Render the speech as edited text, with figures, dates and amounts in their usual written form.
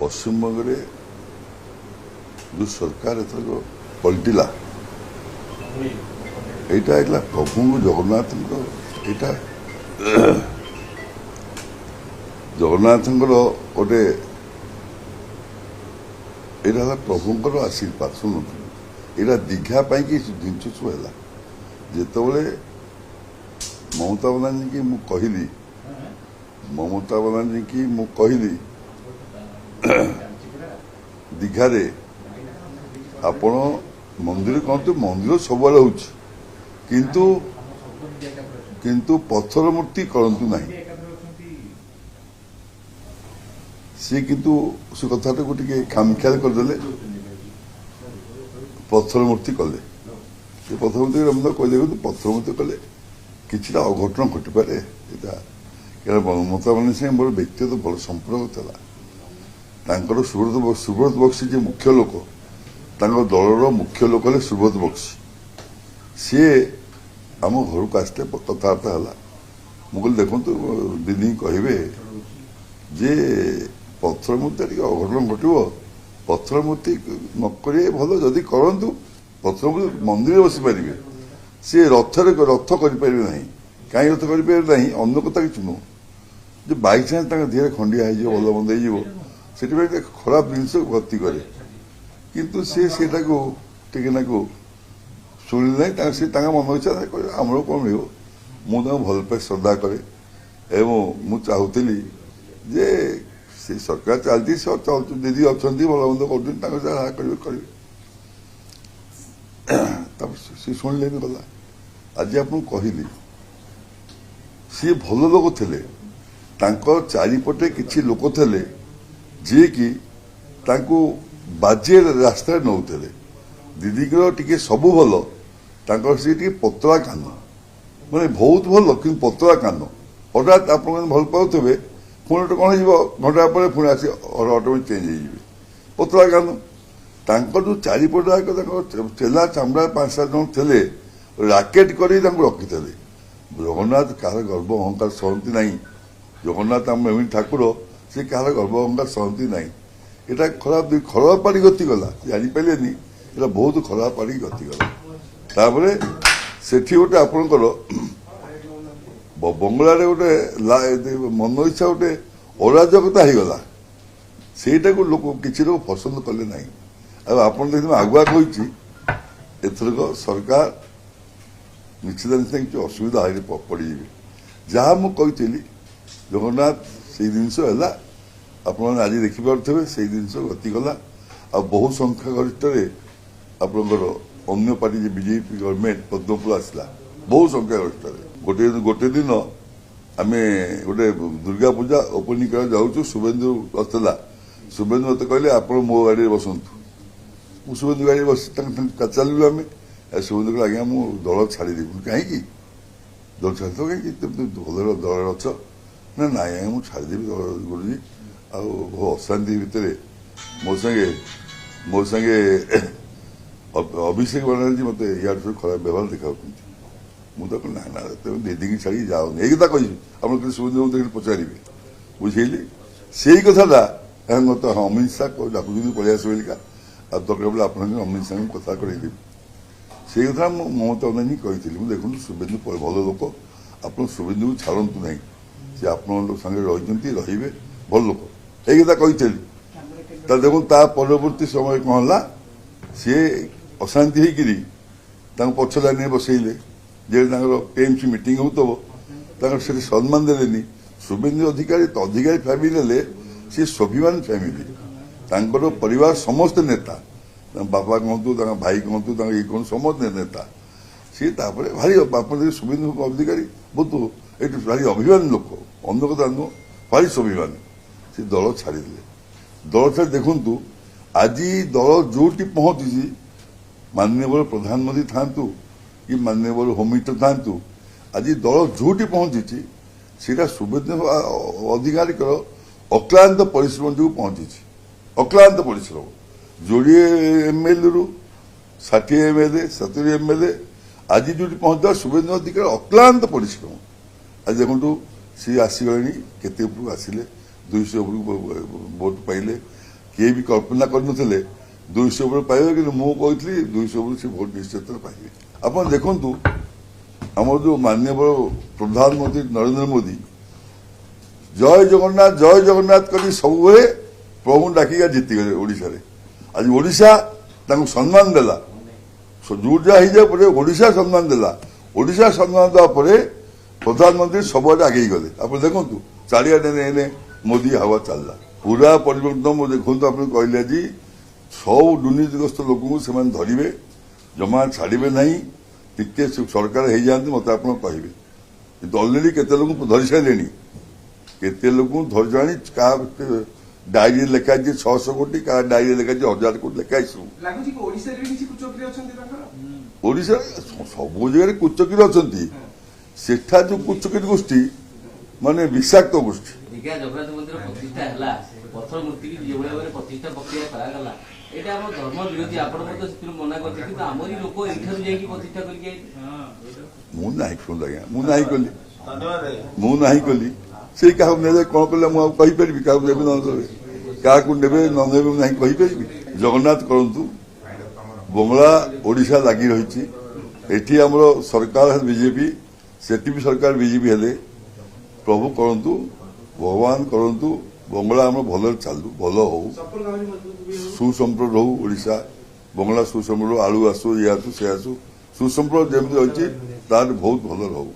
ପଶ୍ଚିମବଙ୍ଗରେ जो सरकार एथर पलटिला এইটা এগুলা প্রভু জগন্নাথଙ୍କ এইটা ଜଗନ୍ନାଥଙ୍କର ଗୋଟେ ଏଇଟା ହେଲା ପ୍ରଭୁଙ୍କର ଆଶୀର୍ବାଦ। ଶୁଣନ୍ତୁ, ଏଇଟା ଦୀଘା ପାଇଁକି ଜିନିଷ ସବୁ ହେଲା। ଯେତେବେଳେ ମମତା ବାନାର୍ଜୀକି ମୁଁ କହିଲି ଦୀଘାରେ ଆପଣ ମନ୍ଦିର କହନ୍ତୁ, ମନ୍ଦିର ସବୁଆଡ଼େ ହଉଛି, କିନ୍ତୁ ପଥର ମୂର୍ତ୍ତି କରନ୍ତୁ ନାହିଁ। ସିଏ କିନ୍ତୁ ସେ କଥାଟାକୁ ଟିକେ ଖାମଖିଆଲ କରିଦେଲେ, ପଥର ମୂର୍ତ୍ତି କଲେ। ସେ ପଥର ମୂର୍ତ୍ତି କହିଲେ କିନ୍ତୁ ପଥର ମୂର୍ତ୍ତି କଲେ କିଛିଟା ଅଘଟଣ ଘଟିପାରେ। ଏଇଟା କାରଣ ମମତା ବାନାର୍ଜୀ ସାଙ୍ଗେ ମୋର ବ୍ୟକ୍ତିଗତ ଭଲ ସମ୍ପର୍କ ଥିଲା। ତାଙ୍କର ସୁବ୍ରତ ବକ୍ସି ଯେ ମୁଖ୍ୟ ଲୋକ, ତାଙ୍କ ଦଳର ମୁଖ୍ୟ ଲୋକ ହେଲେ ସୁବ୍ରତ ବକ୍ସି। ସିଏ ଆମ ଘରକୁ ଆସିଲେ, କଥାବାର୍ତ୍ତା ହେଲା। ମୁଁ କହିଲି ଦେଖନ୍ତୁ ଦିଦି କହିବେ ଯେ ପଥର ମୂର୍ତ୍ତି ଟିକେ ଅଘଟଣ ଘଟିବ, ପଥର ମୂର୍ତ୍ତି ନ କରିବେ ଭଲ, ଯଦି କରନ୍ତୁ ପଥର ମୂର୍ତ୍ତି ମନ୍ଦିରରେ ବସିପାରିବେ, ସିଏ ରଥ କରିପାରିବେ ନାହିଁ। କାହିଁକି ରଥ କରିପାରିବେ ନାହିଁ ଅନ୍ୟ କଥା କିଛି ନୁହଁ, ଯେ ବାଇଚାନ୍ସ ତାଙ୍କ ଦେହରେ ଖଣ୍ଡିଆ ହେଇଯିବ, ଭଲ ମନ୍ଦ ହେଇଯିବ, ସେଥିପାଇଁ ଖରାପ ଜିନିଷ ଗତି କରେ। କିନ୍ତୁ ସେ ସେଇଟାକୁ ଟିକେ ନାକୁ ଶୁଣିଲେ ନାହିଁ। ସେ ତାଙ୍କ ମନ ଇଚ୍ଛା ଆମର କ'ଣ ମିଳିବ। ମୁଁ ତାଙ୍କୁ ଭଲ ପାଏ, ଶ୍ରଦ୍ଧା କରେ, ଏବଂ ମୁଁ ଚାହୁଁଥିଲି ଯେ ସେ ସରକାର ଚାଲିଛି, ଦିଦି ଅଛନ୍ତି, ଭଲ ମନ୍ଦ କରୁଛନ୍ତି, ତାଙ୍କ ଯାହା କରିବେ। ତାପରେ ସେ ଶୁଣିଲେନି ଗଲା। ଆଜି ଆପଣଙ୍କୁ କହିଲି ସିଏ ଭଲ ଲୋକ ଥିଲେ, ତାଙ୍କ ଚାରିପଟେ କିଛି ଲୋକ ଥିଲେ ଯିଏକି ତାଙ୍କୁ ବାଜେ ରାସ୍ତାରେ ନେଉଥିଲେ। ଦିଦିଙ୍କର ଟିକେ ସବୁ ଭଲ, ତାଙ୍କର ସେ ଟିକେ ପତଳା କାନ, ମାନେ ବହୁତ ଭଲ କିନ୍ତୁ ପତଳା କାନ। ହଠାତ୍ ଆପଣ ଭଲ ପାଉଥିବେ, ପୁଣି ଗୋଟେ କ'ଣ ହେଇଯିବ, ଘଣ୍ଟା ପରେ ପୁଣି ଆସି ଅଟୋମେଟିକ୍ ଚେଞ୍ଜ ହେଇଯିବେ। ପତଳା କାନ। ତାଙ୍କର ଯେଉଁ ଚାରିପଟେ ତାଙ୍କ ଚେଲା ଚାମଡ଼ା 5-7 ଜଣ ଥିଲେ, ରାକେଟ୍ କରି ତାଙ୍କୁ ରଖିଥିଲେ। ଜଗନ୍ନାଥ କାହାର ଗର୍ବ ଅହଙ୍କାର ସହନ୍ତି ନାହିଁ। ଜଗନ୍ନାଥ ଆମ ଏମିତି ଠାକୁର, ସେ କାହାର ଗର୍ବ ଅହଙ୍କାର ସହନ୍ତି ନାହିଁ। ଏଇଟା ଖରାପ ପାଡ଼ି ଗତିଗଲା, ଜାଣିପାରିଲେନି। ଏଇଟା ବହୁତ ଖରାପ ପାଡ଼ି ଗତିଗଲା। ତାପରେ ସେଠି ଗୋଟେ ଆପଣଙ୍କର ବଙ୍ଗଳାରେ ଗୋଟେ ମନ ଇଚ୍ଛା ଗୋଟେ ଅରାଜକତା ହେଇଗଲା। ସେଇଟାକୁ କିଛି ଲୋକ ପସନ୍ଦ କଲେ ନାହିଁ। ଆଉ ଆପଣ ଦେଖିବେ ଆଗୁଆ କହିଛି, ଏଥରକ ସରକାର ନିଶ୍ଚିତ କିଛି ଅସୁବିଧା ହେଇନି, ପଡ଼ିଯିବେ। ଯାହା ମୁଁ କହିଥିଲି ଜଗନ୍ନାଥ ସେଇ ଜିନିଷ ହେଲା। ଆପଣମାନେ ଆଜି ଦେଖିପାରୁଥିବେ ସେଇ ଜିନିଷ ଗତିଗଲା। ଆଉ ବହୁ ସଂଖ୍ୟା ଗରିଷ୍ଠରେ ଆପଣଙ୍କର ଅନ୍ୟ ପାର୍ଟି ଯେ ବିଜେପି ଗଭର୍ଣ୍ଣମେଣ୍ଟ ପଦ୍ମପୁର ଆସିଲା, ବହୁ ସଂଖ୍ୟା ଗରିଷ୍ଠରେ। ଗୋଟେ ଦିନ ଆମେ ଗୋଟେ ଦୁର୍ଗା ପୂଜା ଓପନିଂ କରିବାକୁ ଯାଉଛୁ, ଶୁଭେନ୍ଦୁ ଆସିଥିଲା। ଶୁଭେନ୍ଦୁ ମୋତେ କହିଲେ ଆପଣ ମୋ ଗାଡ଼ିରେ ବସନ୍ତୁ। ମୁଁ ଶୁଭେନ୍ଦୁ ଗାଡ଼ିରେ ବସି ତାଙ୍କ ଚାଲିଲୁ ଆମେ। ଶୁଭେନ୍ଦୁ କହିଲେ ଆଜ୍ଞା ମୁଁ ଦଳ ଛାଡ଼ିଦେବି। କାହିଁକି ଦଳ ଛାଡ଼ିଦେବ, କାହିଁକି ଭଲ ଦଳରେ ଅଛ? ନା ନାଇଁ ଆଜ୍ଞା ମୁଁ ଛାଡ଼ିଦେବି ଦଳ ଗୁରୁଜୀ। ଆଉ ବହୁ ଅଶାନ୍ତି ଭିତରେ ମୋ ସାଙ୍ଗେ ଅଭିଷେକ ବାନାର୍ଜୀ ମୋତେ ୟାର ସବୁ ଖରାପ ବ୍ୟବହାର ଦେଖାଉଛନ୍ତି। ମୁଁ ତ କହିଲି ନା ତେଣୁ ଦିଦିକି ଛାଡ଼ିକି ଯାଉନି, ଏଇ କଥା କହିବି। ଆପଣ କିନ୍ତୁ ସୁବିଧା ପଚାରିବେ, ବୁଝେଇଲି। ସେଇ କଥାଟା ମତେ ଅମିତ ଶାହ ଡାକୁଛନ୍ତି ପଳେଇ ଆସିବ ବୋଲିକା, ଆଉ ଦରକାର ବେଳେ ଆପଣଙ୍କ ଅମିତ ଶାହଙ୍କୁ କଥା କରେଇଦେବି। ସେଇ କଥା ମୁଁ ମମତା ବାନାର୍ଜୀ କହିଥିଲି। ମୁଁ ଦେଖନ୍ତୁ ଶୁଭେନ୍ଦୁ ଭଲ ଲୋକ, ଆପଣ ଶୁଭେନ୍ଦୁକୁ ଛାଡ଼ନ୍ତୁ ନାହିଁ। ସେ ଆପଣଙ୍କ ସାଙ୍ଗରେ ରହିଛନ୍ତି, ରହିବେ, ଭଲ ଲୋକ, ଏଇ କଥା କହିଥିଲି। ତା ଦେଖନ୍ତୁ ତା ପରବର୍ତ୍ତୀ ସମୟ କ'ଣ ହେଲା, ସିଏ ଅଶାନ୍ତି ହେଇକିରି ତାଙ୍କୁ ପଛ ଲାଇନରେ ବସେଇଲେ। ଯେ ତାଙ୍କର ଟିଏମସି ମିଟିଂ ହେଉଥିବ, ତାଙ୍କର ସେଠି ସମ୍ମାନ ଦେଲେନି। ଶୁଭେନ୍ଦୁ ଅଧିକାରୀ ଫ୍ୟାମିଲି ହେଲେ ସେ ସ୍ୱାଭିମାନ ଫ୍ୟାମିଲି। ତାଙ୍କର ପରିବାର ସମସ୍ତେ ନେତା, ତାଙ୍କ ବାପା କୁହନ୍ତୁ, ତାଙ୍କ ଭାଇ କୁହନ୍ତୁ, ତାଙ୍କ ଇଏ କୁହନ୍ତୁ, ସମସ୍ତେ ନେତା। ସିଏ ତାପରେ ଭାରି ଆପଣ ଦେଖି ଶୁଭେନ୍ଦୁ ଅଧିକାରୀ ବହୁତ ଏଠି ଭାରି ଅଭିମାନ ଲୋକ, ଅନ୍ୟ କଥା ନୁହଁ, ଭାରି ସ୍ୱାଭିମାନ। ସେ ଦଳ ଛାଡ଼ିଦେଲେ। ଦଳ ଛାଡ଼ି ଦେଖନ୍ତୁ ଆଜି ଦଳ ଯୋଉଠି ପହଞ୍ଚିଛି, ମାନ୍ୟବର ପ୍ରଧାନମନ୍ତ୍ରୀ ଥାଆନ୍ତୁ କି ମାନ୍ୟବର ହୋମ ମିନିଷ୍ଟର ଥାଆନ୍ତୁ, ଆଜି ଦଳ ଯୋଉଠି ପହଞ୍ଚିଛି ସେଇଟା ଶୁଭେନ୍ଦୁ ଅଧିକାରୀଙ୍କର ଅକ୍ଲାନ୍ତ ପରିଶ୍ରମ ଯୋଗୁଁ ପହଞ୍ଚିଛି। ଅକ୍ଲାନ୍ତ ପରିଶ୍ରମ, ଯୋଡ଼ିଏ ଏମଏଲଏରୁ 60 ଏମଏଲଏ 70 ଏମଏଲଏ ଆଜି ଯୋଉଠି ପହଞ୍ଚିବା ଶୁଭେନ୍ଦୁ ଅଧିକାରୀ ଅକ୍ଲାନ୍ତ ପରିଶ୍ରମ। ଆଜି ଦେଖନ୍ତୁ ସିଏ ଆସିଗଲେଣି, କେତେ ଉପରକୁ ଆସିଲେ, 200 ଉପରକୁ ଭୋଟ ପାଇଲେ। किए भी कल्पना करनथिले 200 भोट पाइबे कि मु कहली 200 भोट से भोट निश्चित पाइबे। आप देखु आम जो माननीय प्रधानमंत्री नरेंद्र मोदी जय जगन्नाथ करी सब प्रभु डाकिका जीतीगले ओडिशा आज ओडिशा सम्मान देला जो जहाँ ओडिशा सम्मान देला ओडिशा सम्मान देवा प्रधानमंत्री सबुआडे आगे गले। आप देखु चारिआडे मोदी हवा चलला पूरा परिवर्तन देखो आप कहले जी सब दुर्नीतिग्रस्त लोक से धरवे जमा छाड़े ना टिके सरकार हो जाती मत आप कहे कि अलरेडी केते लोक धरी सारे केते लोक धरी जानी क्या डायरी लिखाई 600 कोटी क्या डायरी लिखाई 1000 कोटी लिखाई सब ओडिशा सब जगह कुचकिरी अच्छा सेठा जो कुचकिरी गोष्ठी माने विषाक्त गोष्ठी जगन्नाथ मंदिर प्रतिष्ठा है पत्थर मूर्ति की जो भाई प्रतिष्ठा प्रक्रिया करागला एटा हम धर्म विरोधी आपण मत से मना करते कि आमरी लोक एठार जाई प्रतिष्ठा करके मु नाही कोन आज्ञा मु नाही कली से क्या ने कौन कले मु कहि परबी का नेबे न देबे का को नेबे न नेबे नाही कहि परबी जगन्नाथ करंतु बंगला ओडिशा लागी रही एठी हमरो सरकार बीजेपी सेठी भी सरकार बीजेपी हेले प्रभु करंतु भगवान करंतु बंगला आम भल चलू भल हो सुसंप्रद हो ओडिशा बंगला सुसंप्रद आलू आसू ये आसू से आसू सुसंप्रद जमी अच्छी बहुत भल रहू।